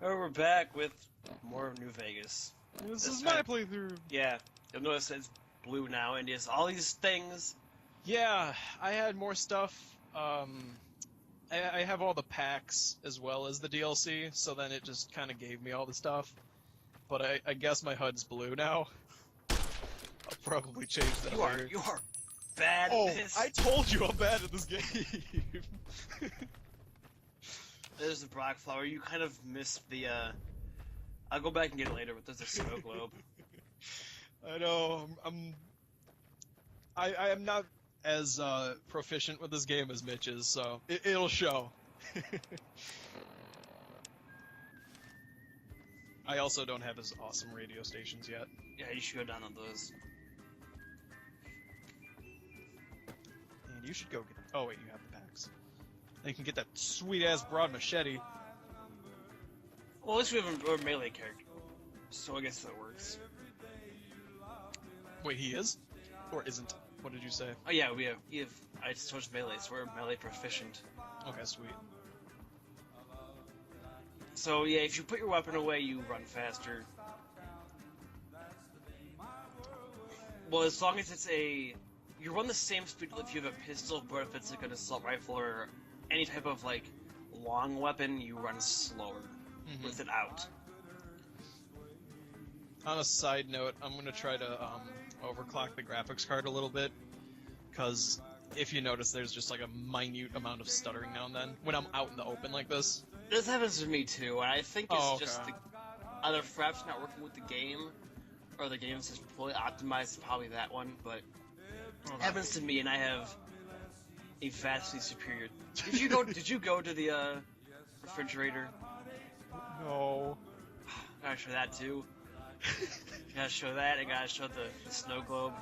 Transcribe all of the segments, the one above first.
Oh, we're back with more New Vegas. This This is my time, playthrough. yeah, you'll notice it's blue now, and it's all these things. Yeah, I had more stuff. I have all the packs as well as the DLC, so then it just kind of gave me all the stuff. But I guess my HUD's blue now. I'll probably change that later. You are bad Oh, at this. I told you I'm bad at this game. There's the Brock Flower. You kind of missed the, I'll go back and get it later, but there's a snow globe. I know. I am not as proficient with this game as Mitch is, so it'll show. I also don't have his awesome radio stations yet. Yeah, you should go down on those. And you should go get... Oh, wait, you have the packs. And you can get that sweet-ass broad machete. Well, at least we have a melee character, so I guess that works. Wait, he is? Or isn't? What did you say? Oh yeah, we have I switched melee, so we're melee proficient. Okay, sweet. So yeah, if you put your weapon away, you run faster. Well, as long as it's you run the same speed if you have a pistol, but if it's like an assault rifle or any type of like long weapon, you run slower with it out. On a side note, I'm gonna try to overclock the graphics card a little bit, because if you notice, there's just like a minute amount of stuttering now and then when I'm out in the open like this. This happens to me too, and I think it's Oh, just okay. either Fraps not working with the game, or the game's just fully optimized. Probably that one, but it happens to me, and I have a vastly superior. Did you go to the refrigerator? No. Gotta show that too. Gotta show that. I gotta show the snow globe.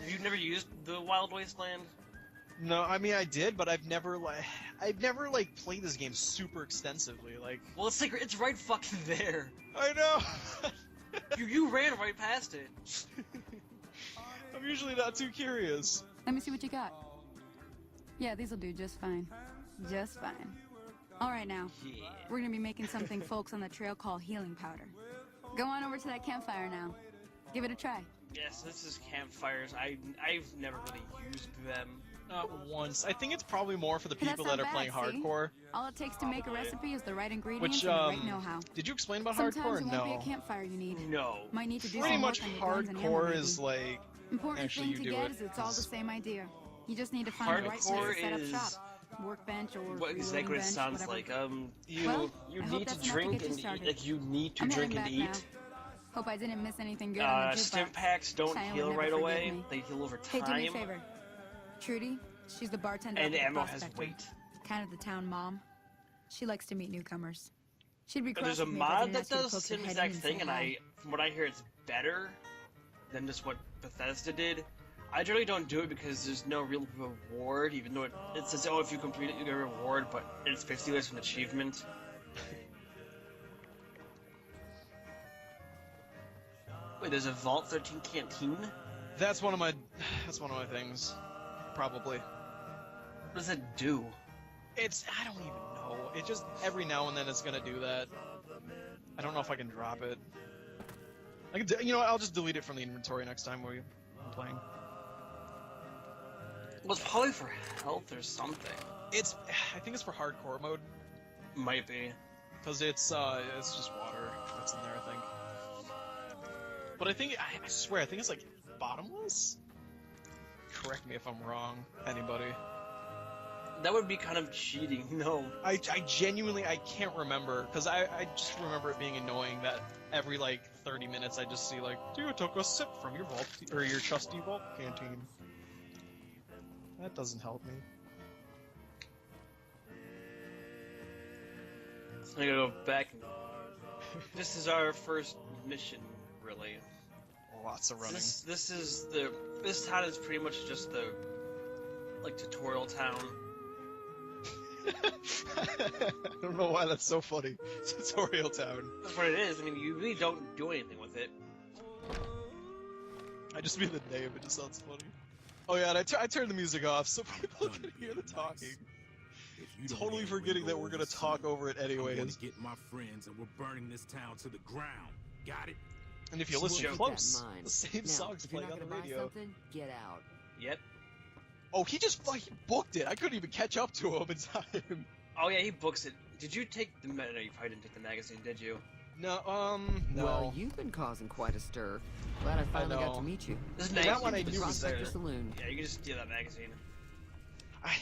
Have you never used the Wild Wasteland? No, I mean I did, but I've never played this game super extensively. Like, Well, it's right fucking there. I know. You ran right past it. I'm usually not too curious. Let me see what you got. Yeah, these'll do just fine. Just fine. All right, now. Yeah. We're gonna be making something folks on the trail call healing powder. Go on over to that campfire now. Give it a try. Yes, this is campfires. I've never really used them. Not once. I think it's probably more for the Hey, that's people that not are playing bad, see? hardcore. All it takes to make a Probably. recipe is the right ingredients Which, and the right know-how. did you explain about Sometimes hardcore? it won't be a No. campfire you need. No. Might need to do Pretty some much work on your guns and ammo, hardcore maybe. is like... Important Actually, thing you to do get it, is it's all the 'cause- same idea. You just need to find the right Hardcore place to set up is- shop. Workbench or What exactly reloading it bench, sounds whatever. like? You Well, you I hope need to that's enough to drink get you and eat. started. Like you need to I'm drink heading and back eat. now. Hope I didn't miss anything good on the Stim jukebox. packs don't Cheyenne would heal never right forgive away. me. They heal over Hey, do me a time. favor. Trudy, she's the bartender And at the ammo has Prospector. weight. Kind of the town mom. She likes to meet newcomers. She'd be But cross there's a with me if I mod didn't that ask you to does the poke your same head exact in and thing, say and hi. from what I hear, it's better than just what Bethesda did. I generally don't do it because there's no real reward, even though it says, oh, if you complete it, you get a reward, but it's basically just an achievement. Wait, there's a Vault 13 canteen? What That's one of my things. Probably. does it do? I don't even know. It just, every now and then it's gonna do that. I don't know if I can drop it. I'll just delete it from the inventory next time I'm playing. Well, it's probably for health or something. I think it's for hardcore mode, Might be. because it's just water that's in there, I think. But I swear, I think it's like bottomless? Correct me if I'm wrong, anybody. That would be kind of cheating, no. I genuinely, I can't remember, because I just remember it being annoying that every, 30 minutes I just see, you took a sip from your vault, or your trusty vault canteen. That doesn't help me. So I'm gonna go back. This is our first mission, really. Lots of running. This town is pretty much just the tutorial town. I don't know why that's so funny. Tutorial town. That's what it is. I mean, you really don't do anything with it. I just mean the name, it just sounds funny. Oh yeah, and I turned the music off so people can hear the talking. If you don't Totally hand forgetting that Ringo we're gonna over talk soon, over it I'm gonna anyways. get my friends and we're burning this town to the ground. Got it? And if you We'll listen keep close, that in mind. the same Now, song's if you're playing not on the gonna buy radio. something, get out. Yep. Oh, he just fucking booked it. I couldn't even catch up to him in time. Oh yeah, he books it. Did you take the? No, you probably didn't take the magazine, did you? No, no. Well, you've been causing quite a stir. Glad I finally got know. to meet you. This is That nice. one I The knew was Prospector there. Saloon. Yeah, you can just steal that magazine. I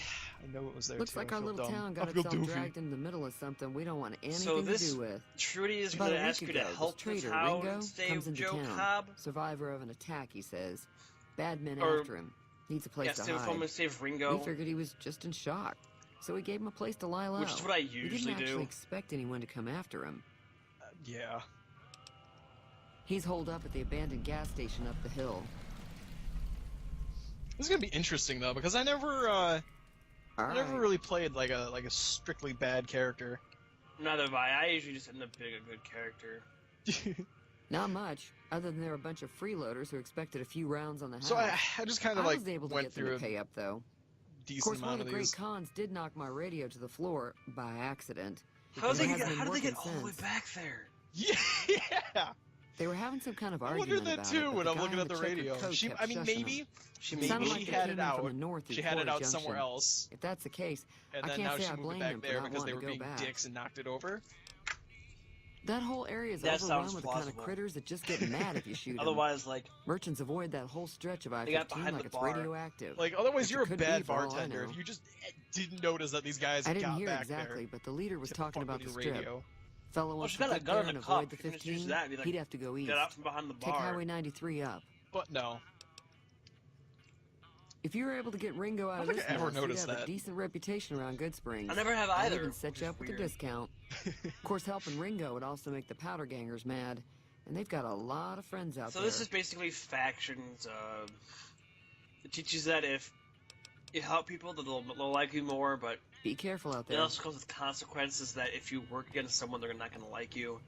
know it was there Looks too. like I our feel little dumb. town I got feel itself doofy. dragged into the middle of something we don't want anything So to this do with. Trudy is About going a to ask week you to ago, help this the traitor town Ringo and save comes into Joe town. Cobb. Survivor of an attack, he says. Bad men Or- after him. Needs a place Yeah, to save him hide. and save Ringo, We figured he was just in shock, so we gave him a place to lie low. which is what I We didn't usually actually do. expect anyone to come after him. Yeah. He's holed up at the abandoned gas station up the hill. This is gonna be interesting though, because I never really played like a strictly bad character. Neither have I. I usually just end up being a good character. Not much, other than there were a bunch of freeloaders who expected a few rounds on the house. So I just kind of I like was able to went get them through to a pay up, though. Of decent course, one amount of of the great these. cons did knock my radio to the floor by accident. How did because they it get? hasn't How been did they get working all the way since. back there? Yeah. They were having some kind of I argument wondered that about too it, when but I'm the looking guy at the in checkered radio. coat She, kept I mean, shushing maybe him. maybe Sounded she like they had came it in from out. the north through She had it Florida out somewhere Junction. else, If that's the case, and I then can't now say she I moved it blame back them for there not because they wanting were to go being back. dicks and knocked it over. That whole area is That overrun sounds with the kind of plausible. critters that just get mad if you shoot them. Otherwise, like, Merchants avoid that whole stretch of They got I-15 behind like the it's bar. radioactive. Like otherwise, Which you're it a could be bad for all I bartender know. if you just didn't notice that these guys I didn't got hear back exactly, there. but the leader was Get talking fuck about with the your strip. radio. Fellow wants she to got a get gun there in and the cup. avoid the You can just use 15. that and be like, He'd have to go east. get out from behind the Take bar. Highway 93 up. But no, If you were able to get Ringo out I of don't this think I ever mess, you'd noticed have a that. decent reputation around Good Springs. I never have I'd either. even set which you is up with a weird. discount. Of course, helping Ringo would also make the Powder Gangers mad, and they've got a lot of friends out So there. this is basically factions. It teaches that if you help people, they'll like you more, but Be careful out it there. also comes with consequences that if you work against someone, they're not going to like you.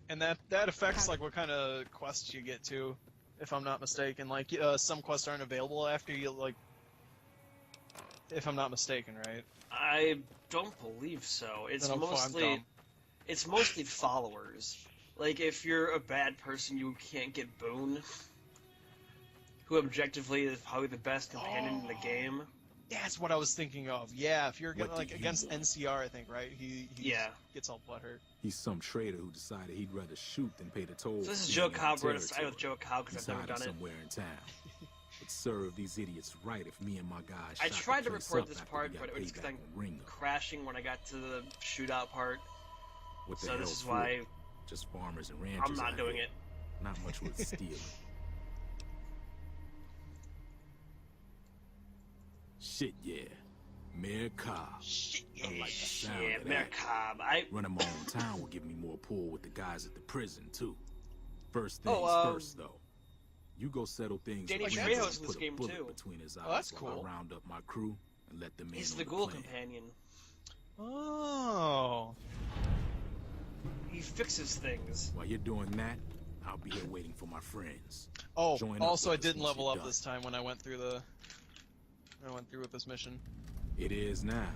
and that affects like what kind of quests you get to, if I'm not mistaken. Like some quests aren't available after you like, if I'm not mistaken, right? I don't believe so. It's Then I'm mostly dumb. it's mostly followers. Like if you're a bad person, you can't get Boone, who objectively is probably the best companion in the game. That's what I was thinking of. Yeah, if you're What like did he against want? NCR, I think, right? He Yeah. gets all butthurt. He's some traitor who decided he'd rather shoot than pay the toll. So this is for Joe being in our Cobb. We're gonna side with territory. Joe Cobb because He's I've never hiding done it. somewhere in town. It'd serve these idiots right if me and my guys I shot the tried to place record up this after part, we but got it was payback because I'm on Ringo. crashing when I got to the shootout part. What the So this hell's is for? why Just farmers and ranchers. I'm not out doing here. it. Not much worth stealing. Shit, yeah. Mayor Cobb. Shit, I like the sound Yeah, of Mayor that. Cobb. I Running my own town will give me more pull with the guys at the prison, too. First things Oh, first, though. You go settle things Danny with Trejo's Ringo in and this put a game, bullet too. between his eyes Oh, that's while cool. I round up my crew and let them in he's on the the ghoul plan. companion. Oh. He fixes things. While you're doing that, I'll be here waiting for my friends. Oh, Join up also I with us didn't once level you're up done. this time when I went through with this mission. It is now.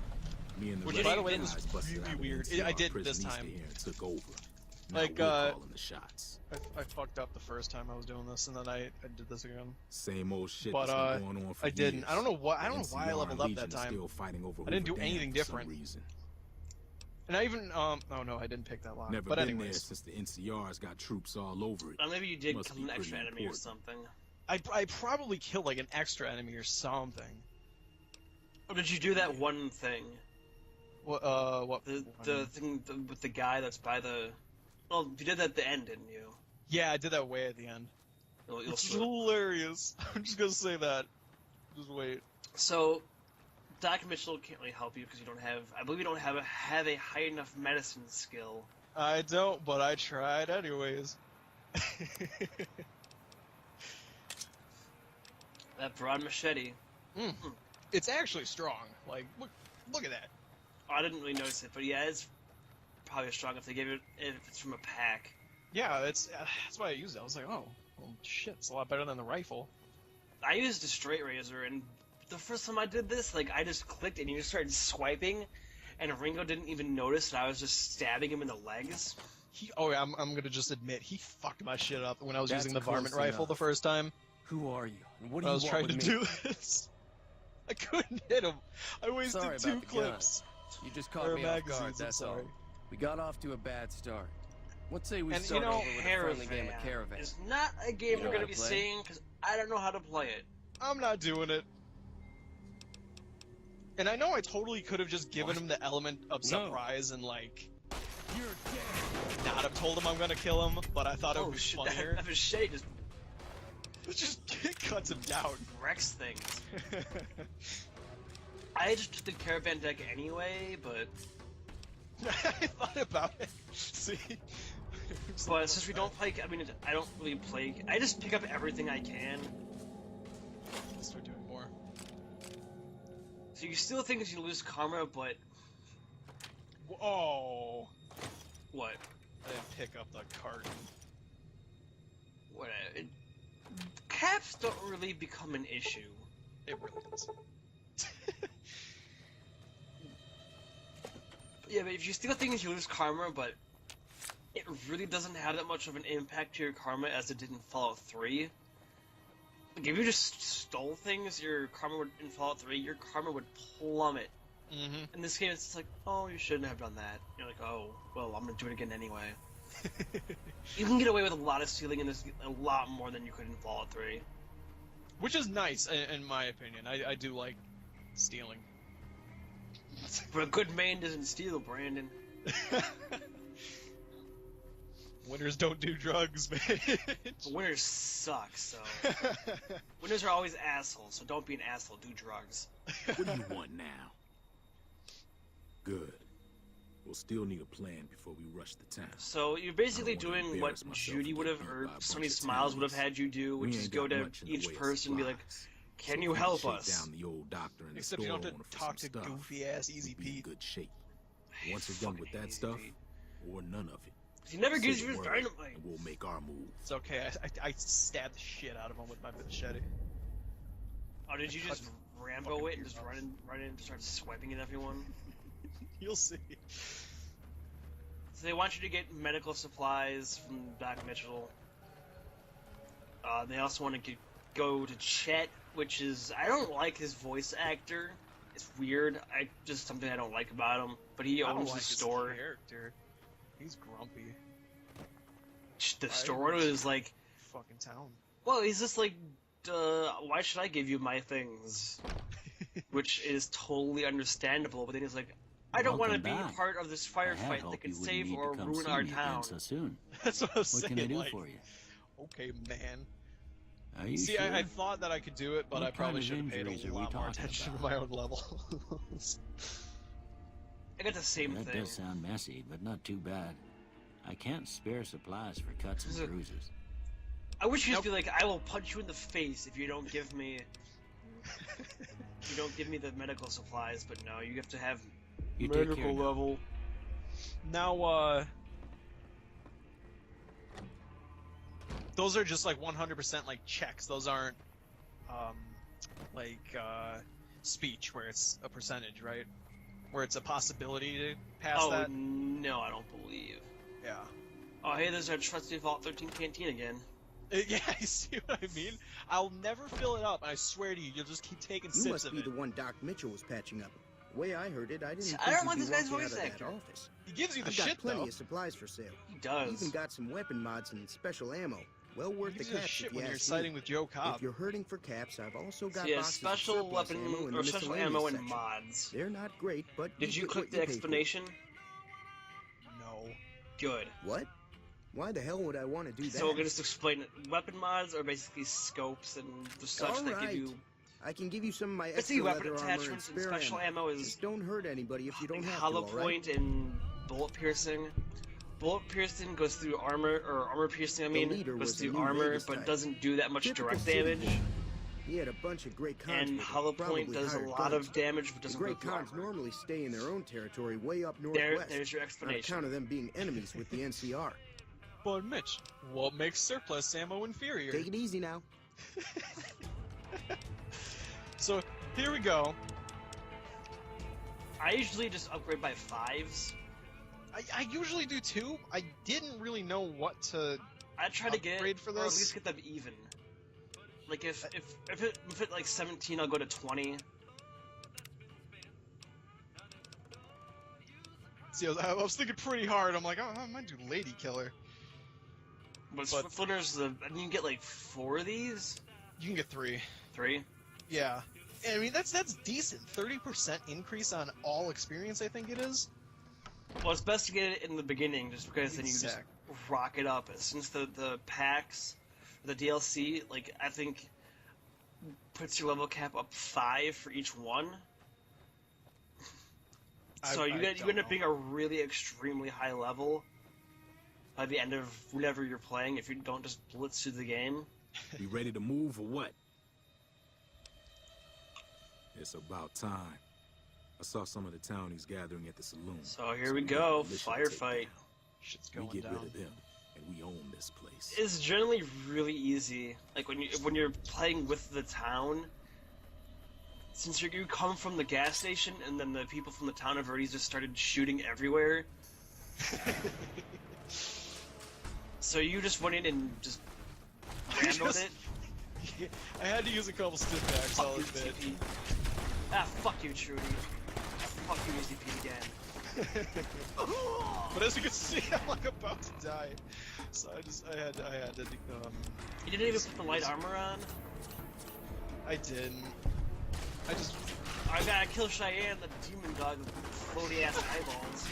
Me and the Which, rest by the of way, the was guys busted really out of weird. NCR I did prison this east of time. here and took over. Now Like, we're calling the shots. I fucked up the first time I was doing this, and then I did this again. Same old shit But, that's been going on for I didn't. years. I don't know why. I The don't know why I NCR leveled and up Legion that are time. Still fighting over I didn't do Hoover Dam anything for some different. reason. And I even oh no, I didn't pick that lock. Never But been there anyways, since the NCR's got troops all over it. Or maybe you did Must kill be an extra pretty enemy or important. something. I probably killed like an extra enemy or something. Or did you do that one thing? What? What? The thing with the guy that's by the... Well, you did that at the end, didn't you? Yeah, I did that way at the end. You'll It's sort of- hilarious. I'm just gonna say that. Just wait. So, Doc Mitchell can't really help you because you don't have... I believe you don't have a high enough medicine skill. I don't, but I tried anyways. That broad machete. It's actually strong. Like, look at that. I didn't really notice it, but yeah, it's probably strong if they gave it... If it's from a pack. Yeah, that's why I used it. I was like, oh, well, shit, it's a lot better than the rifle. I used a straight razor, and the first time I did this, like, I just clicked and you just started swiping, and Ringo didn't even notice that I was just stabbing him in the legs. I'm gonna just admit, he fucked my shit up when I was That's using the close varmint rifle enough. the first time. Who are you? And what When do I you was want trying with to me? do this. I couldn't hit him. I wasted Sorry 2 about the clips. You just Or caught me off magazines, guard, I'm that's all. sorry. We got off to a bad start. Let's say we And, start you know, over with a friendly game of Caravan. It's not a game You we're know gonna how be to play? seeing, because I don't know how to play it. I'm not doing it. And I know I totally could have just given him the element of No. surprise and, like, You're dead. not have told him I'm gonna kill him, but I thought it would be shit, funnier. that machete just It just cuts him down. wrecks things. I just took the caravan deck anyway, but I thought about it. See? but since we don't play, I mean, I don't really play. I just pick up everything I can. I'll start doing more. So you steal things, you lose karma, but Whoa! what? I didn't pick up the carton. What? Caps don't really become an issue. It really does. Yeah, but if you steal things, you lose karma, but it really doesn't have that much of an impact to your karma as it did in Fallout 3. Like, if you just stole things, your karma would, in Fallout 3, your karma would plummet. Mm-hmm. In this game, it's just like, oh, you shouldn't have done that. You're like, oh, well, I'm gonna do it again anyway. You can get away with a lot of stealing in this, a lot more than you could in Fallout 3. Which is nice, in my opinion. I do like stealing. But a good man doesn't steal, Brandon. Winners don't do drugs, man. But winners suck, so... Winners are always assholes, so don't be an asshole, do drugs. What do you want now? Good. We'll still need a plan before we rush the town. So you're basically I don't wanna doing what embarrass myself Judy and would get have, beat or by a bunch Sonny of Smiles would have townies. had you do, We which ain't is go got to much in the way each of person and be like, supplies. can So you we help shake us? down the old doctor in the Except you store don't have on to for talk to some stuff. goofy ass Easy We'll be in Pete. good shape. I Once we're done with fucking that hate stuff, Pete. or none of it, He never say gives the you his word, dynamite. and we'll make our move. It's okay, I stabbed the shit out of him with my machete. Oh, did you just Rambo it and just run in and start swiping at everyone? You'll see. So they want you to get medical supplies from Doc Mitchell. They also want to go to Chet, which is, I don't like his voice actor. It's weird. Just something I don't like about him. But he I don't owns like the his store. character. He's grumpy. The Why store is- is like, Fucking town. well, he's just like, why should I give you my things? Which is totally understandable. But then he's like, I don't want to be Welcome back. part of this I had firefight hoped that could you wouldn't save need to or come ruin see our me again town. so soon. That's what I was What saying. can I do like, for you? okay, man. Are you See, sure? I thought that I could do it, but What I probably kind of should have paid injuries a are we lot more talking attention to about? my own levels. I got the same That thing. does sound messy, but not too bad. I can't spare supplies for cuts Is it- and bruises. I wish you'd just be like, I will punch you in the face if you don't give me the medical supplies, but no, you have to have You take care now. level. Now, those are just like 100% like checks. Those aren't, speech where it's a percentage, right? Where it's a possibility to pass Oh that. no, I don't believe. Yeah. Oh hey, there's our trusty Vault 13 canteen again. Yeah, you see what I mean? I'll never fill it up, and I swear to you, you'll just keep taking You sips must of be it. the one Doc Mitchell was patching up. The way I heard it, I didn't See, think I don't you'd like be this guy's walking voice out of actor. that office. He gives you the I've got shit, plenty though. of supplies for sale. He does. Even got some weapon mods and special ammo. Well He worth the gives you the cash shit if you when you're ask siding me. with Joe Cobb. If you're hurting for caps, I've also got So yeah, boxes of special surplus weapon ammo in or the special miscellaneous ammo and section. mods. They're not great, but Did you get click what the pay for. explanation? No. Good. What? Why the hell would I want to do that? So we're gonna just explain it. Weapon mods are basically scopes and the such that give Alright. you. I can give you some of my Basically, extra weapon leather armor and attachments and spare special ammo. ammo is Just don't hurt anybody if you don't have hollow to, all right? point and bullet piercing. Bullet piercing goes through armor, or armor piercing. I mean, leader goes was a through New armor, Vegas but type. doesn't do that much Typical direct city damage. boy. He had a bunch of great cons And with him, hollow point probably does a hired lot guns. of damage, but The doesn't go great through cons armor. normally stay in their own territory way up northwest. There's your on explanation. account of them being enemies with the NCR. But Mitch, what makes surplus ammo inferior? Take it easy now. So here we go. I usually just upgrade by 5s. I usually do too. I didn't really know what to. I try to get, upgrade for or at this? least get them even. Like if it like 17, I'll go to 20. See, I was thinking pretty hard. I'm like, oh, I might do Lady Killer. But But- Flinter's I mean, you can get like 4 of these. You can get 3. 3. Yeah. I mean, that's decent. 30% increase on all experience, I think it is. Well, it's best to get it in the beginning, just because then you just Exact. rock it up. Since the packs, the DLC, like I think, puts your level cap up 5 for each one. So you end up being a really extremely high level by the end of whenever you're playing. If you don't just blitz through the game. You ready to move or what? It's about time. I saw some of the townies gathering at the saloon. So here we go, got a mission to take firefight. down. Shit's We going get down. rid of them, and we own this place. It's generally really easy. Like when you're playing with the town, since you come from the gas station, and then the people from the town have already just started shooting everywhere. So you just went in and just rambled Just- it. I had to use a couple stiff backs, I'll Fuck you, admit. TP. Ah, fuck you, Trudy. Fuck you, EZP again. But as you can see, I'm like about to die. So I had to, You didn't even put the light armor on? I didn't. I gotta kill Cheyenne, the demon dog with floaty ass eyeballs.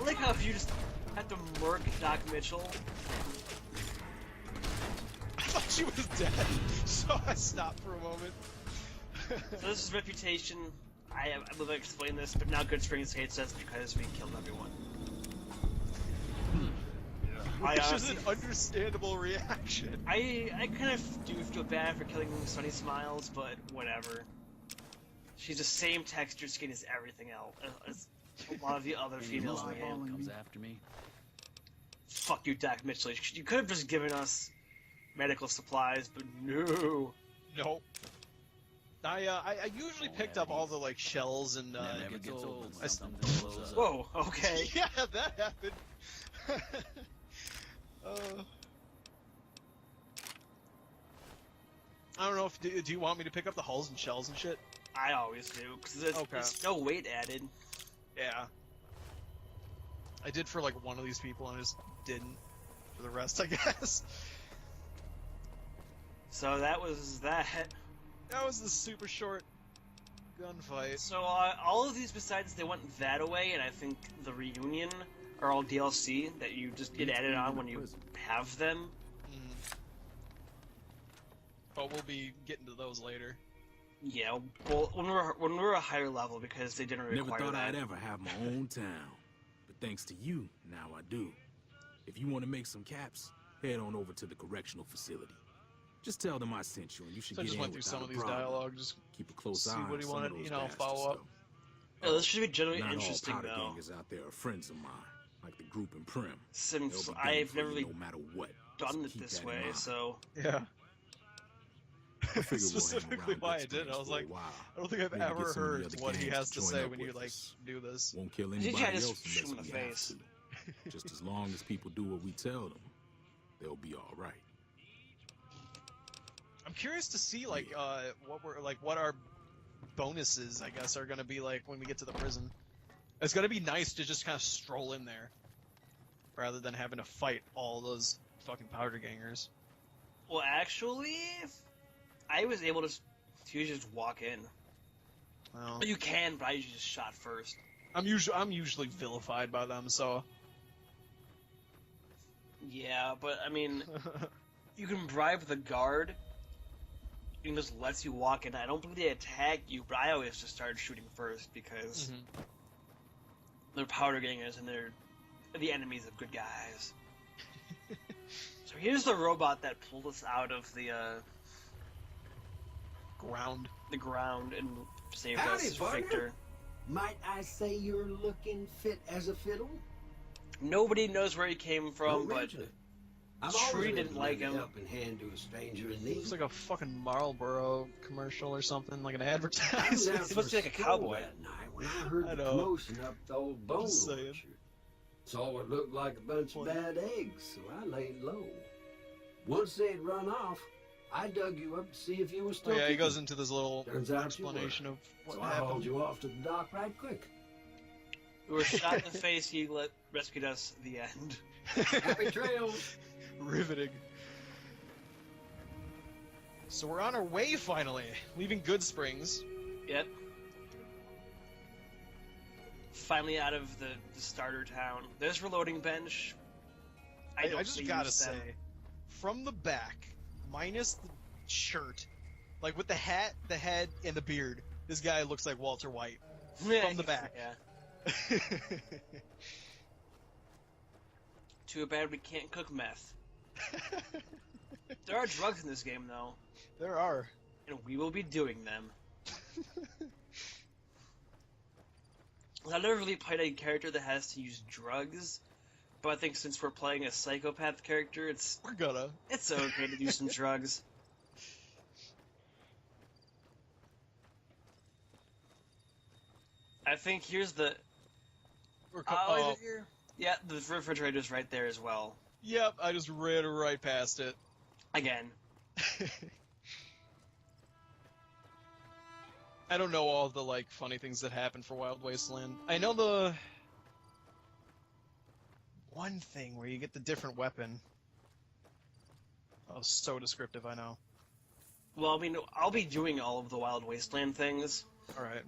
I like how if you just have to murk Doc Mitchell. I thought she was dead, so I stopped for a moment. So this is Reputation. I believe I explained this, but now Good Springs hates us because we killed everyone. Which is honestly- an understandable reaction. I kind of do feel bad for killing Sunny Smiles, but whatever. She's the same texture skin as everything else, as a lot of the other females in the game. Comes after me. Fuck you, Doc Mitchell. You could have just given us medical supplies, but no. Nope. I usually picked up all the like shells and Never gets old. I- Something blows up. Whoa, okay. yeah, that happened. I don't know if do you want me to pick up the hulls and shells and shit? I always do, because Okay. there's no weight added. Yeah. I did for like one of these people and I just didn't for the rest, I guess. So that was that. That was the super short gunfight. So all of these besides they went that away, and I think the reunion are all DLC that you just get added on when you have them. But we'll be getting to those later. Yeah, well, when we're a higher level because they didn't Never require thought that. I'd ever have my own town. But thanks to you, now I do. If you want to make some caps, head on over to the correctional facility. Just tell them I sent you and you should So I get just in went through without some a of these problem. dialogue, just Keep a close see eye what on he some wanted, of those you know, bastards, follow up. though. Oh, this should be generally Not interesting all powder though. gangers out there are friends of mine, like the group in Prim. Since They'll be I've gunning for never you really no matter what. done So it keep this that in way, mind. so Yeah. I figure we'll hang Specifically around why I Good did it. I Springs was for a like, while. I don't think I've Maybe get ever some of the heard other what he gangs has to to join say up when you with like us. do this. Won't kill You anybody can't just else shoot unless him in we the have face. to. Just as long as people do what we tell them, they'll be all right. I'm curious to see like what our bonuses I guess are gonna be like when we get to the prison. It's gonna be nice to just kind of stroll in there, rather than having to fight all those fucking powder gangers. well, actually, I was able to usually just walk in. Well, You can, but I usually just shot first. I'm usually vilified by them, so Yeah, but I mean, you can bribe the guard. You can just let you walk in. I don't believe they attack you, but I always just started shooting first because they're powder gangers and they're the enemies of good guys. So here's the robot that pulled us out of the ground. and saved Howdy, us, partner. Victor. Might I say you're looking fit as a fiddle? Nobody knows where he came from, No, but Ranger. I've Tree always didn't been like a him. helping hand to a stranger in need. Looks like a fucking Marlboro commercial or something, like an I was advertisement. out Supposed for to be like a stroll cowboy. that night when I heard I the know. commotion up the old bone Just saying. orchard. Saw what looked like a bunch of What? bad eggs, so I laid low. Once they'd run off, I dug you up to see if you were Oh, still yeah, he kicking. goes into this little Turns out you were. explanation of what So I hauled happened. you off to the dock right quick. We were shot in the face. He rescued us. The end. Happy trails. Riveting. So we're on our way finally, leaving Good Springs. Yep. Finally out of the starter town. There's reloading bench. I don't just see gotta use them. say, from the back, minus the shirt, like with the hat, the head, and the beard, this guy looks like Walter White. From the back. Yeah. Too bad we can't cook meth. There are drugs in this game, though, There are. and we will be doing them. I've never really played a character that has to use drugs, but I think since we're playing a psychopath character, it's We're gonna. okay to do some drugs. I think here's the. We're Oh, is it here? Yeah, the refrigerator's right there as well. Yep, I just ran right past it. Again. I don't know all the like funny things that happen for Wild Wasteland. I know the one thing where you get the different weapon. Oh, so descriptive, I know. Well, I mean, I'll be doing all of the Wild Wasteland things. Alright.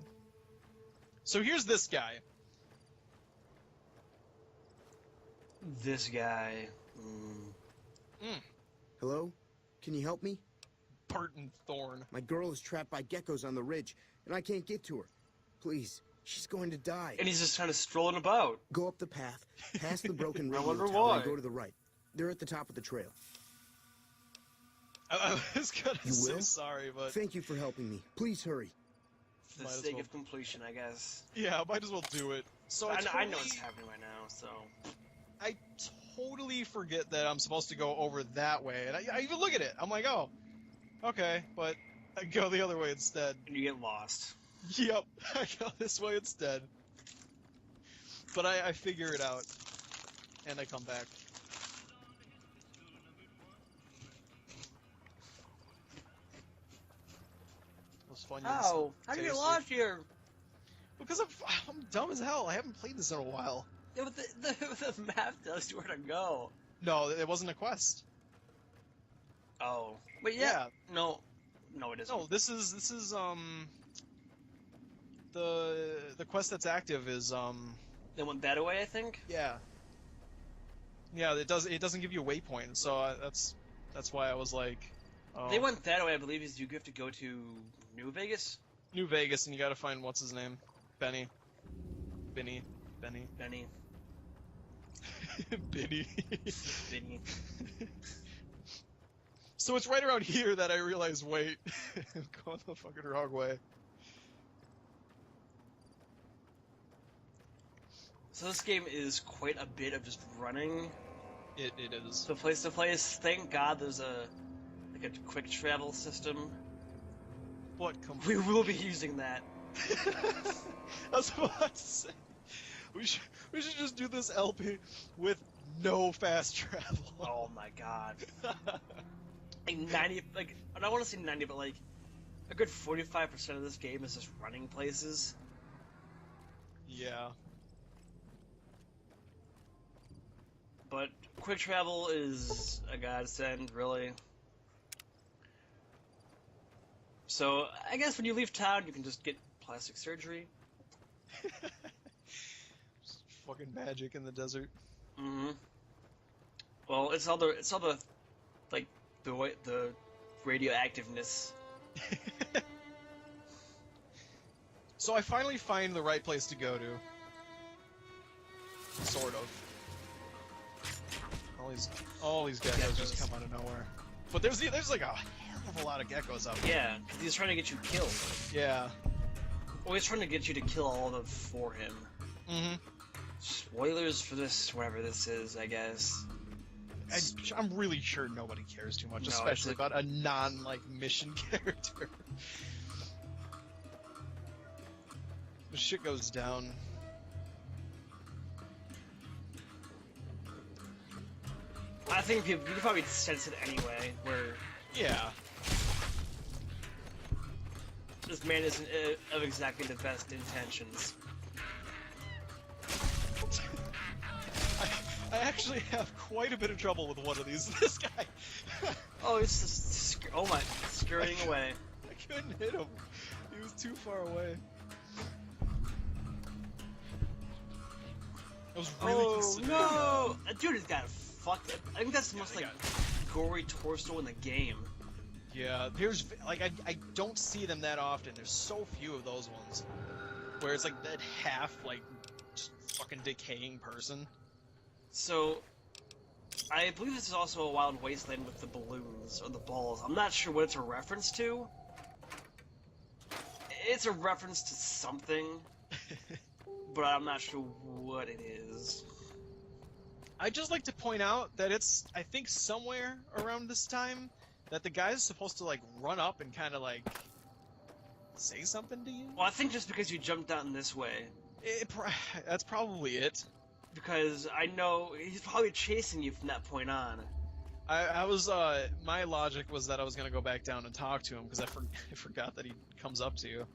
So here's this guy. This guy. Hello? Can you help me? Barton Thorne. My girl is trapped by geckos on the ridge, and I can't get to her. Please, she's going to die. And he's just kind of strolling about. Go up the path, past the broken I radio wonder tower, why. and go to the right. They're at the top of the trail. I was gonna You say will? sorry, but Thank you for helping me. Please hurry. For the Might as sake well. of completion, I guess. yeah, I might as well do it. So I know totally- what's happening right now, so. I totally forget that I'm supposed to go over that way, and I even look at it. I'm like, oh, okay, but I go the other way instead. And you get lost. Yep, I go this way instead. But I figure it out, and I come back. Those Funyuns. How do you get tasty. lost here? Because I'm dumb as hell. I haven't played this in a while. Yeah, but the map tells you where to go. No, it wasn't a quest. Oh. But yeah. No, it isn't. No, this is the quest that's active is They went that away, I think? yeah. Yeah, it doesn't give you a waypoint, so that's why I was like, oh. They went that way, I believe, is you have to go to New Vegas? New Vegas, and you gotta find what's his name, Benny. Benny. Benny. Benny. So it's right around here that I realize, wait, I'm going the fucking wrong way. So this game is quite a bit of just running It is. to place to place. Thank God there's a quick travel system. What We will be using that. I was about to say, we should just do this LP with no fast travel. Oh my God. Like 90, like I don't want to say 90, but like a good 45% of this game is just running places. Yeah. But quick travel is a godsend, really. So I guess when you leave town, you can just get plastic surgery. Just fucking magic in the desert. Mm-hmm. Well, it's all the like the radioactiveness. So I finally find the right place to go to. Sort of. All these geckos just come out of nowhere. But there's like a hell of a lot of geckos out there. Yeah, 'cause he's trying to get you killed. Yeah. Well, he's trying to get you to kill all of them for him. Mm-hmm. Spoilers for this, whatever this is, I guess. I'm really sure nobody cares too much, No, especially it's a- about a mission character. The shit goes down. I think you can probably sense it anyway, where Yeah. this man isn't of exactly the best intentions. I actually have quite a bit of trouble with one of these. This guy. Oh, it's just scurrying away. I couldn't hit him. He was too far away. I was really Oh considering no! That dude has got fucked up. I think that's the most they like gory torso in the game. Yeah, there's like I don't see them that often. There's so few of those ones where it's like that half like just fucking decaying person. So, I believe this is also a Wild Wasteland with the balloons or the balls. I'm not sure what it's a reference to. It's a reference to something, but I'm not sure what it is. I'd just like to point out that it's I think somewhere around this time that the guy's supposed to like run up and kind of like say something to you. Well, I think just because you jumped down this way, That's probably it. because I know he's probably chasing you from that point on. I was my logic was that I was gonna go back down and talk to him because I forgot that he comes up to you.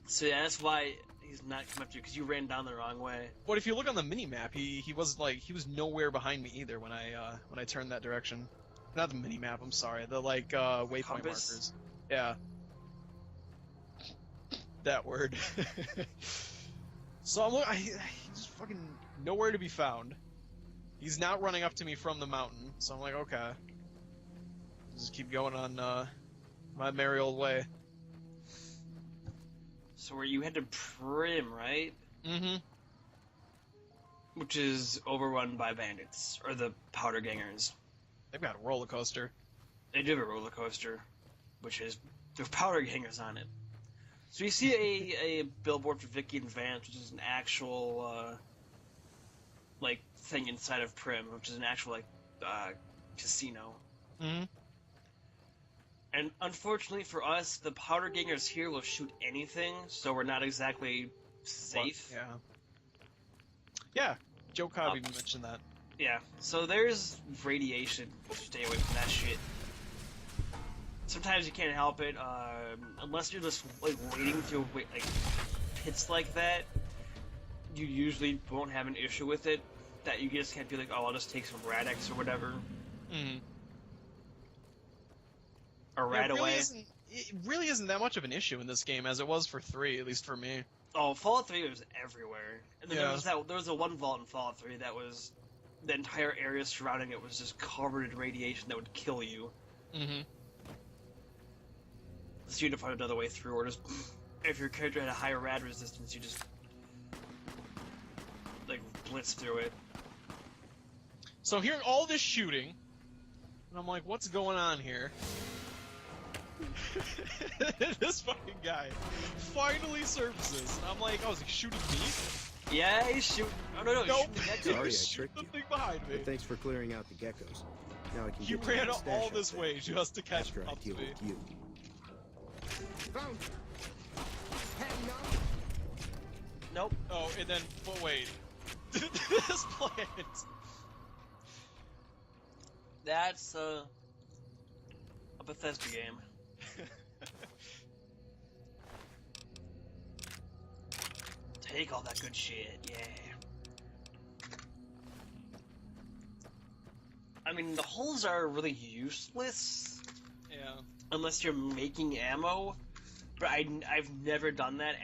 So yeah, that's why he's not coming up to you, because you ran down the wrong way. But if you look on the mini map, he was nowhere behind me either when I turned that direction. Not the mini map. I'm sorry. The waypoint Compass? markers. Yeah. That word. So he's just fucking nowhere to be found. He's not running up to me from the mountain, so I'm like, okay. Just keep going on my merry old way. So where you head to Prim, right? Mm-hmm. Which is overrun by bandits, or the Powder Gangers. They've got a roller coaster. They do have a roller coaster, which is the Powder Gangers on it. So you see a billboard for Vicky and Vance, which is an actual thing inside of Prim, which is an actual casino. Mm-hmm. And unfortunately for us, the Powder Gangers here will shoot anything, so we're not exactly safe. Yeah. Yeah. Joe Cobb even mentioned that. Yeah, so there's radiation. Stay away from that shit. Sometimes you can't help it, unless you're just wading through pits like that. You usually won't have an issue with it. That you just can't be like, oh, I'll just take some Rad-X or whatever. Mm-hmm. Or Radaway. It really isn't that much of an issue in this game as it was for 3, at least for me. Oh, Fallout 3 was everywhere. And then Yeah. there was a one vault in Fallout 3 that was the entire area surrounding it was just covered in radiation that would kill you. Mm-hmm. So you had to find another way through, or just if your character had a higher rad resistance, you just blitz through it. So I'm hearing all this shooting, and I'm like, what's going on here? This fucking guy finally surfaces, and I'm like, oh, is he shooting me? Yeah, he's shooting. Oh no, Nope. he's shooting that Sorry, I dude. Shoot tricked the you. thing behind me. But thanks for clearing out the geckos. Now I can He get to ran my stash all up this there way just to catch after I up to deal me. with you. Found you. Heading up. Nope. Oh, and then, but wait. This plant. That's a Bethesda game. Take all that good shit, yeah. I mean, the holes are really useless Yeah. unless you're making ammo, but I've never done that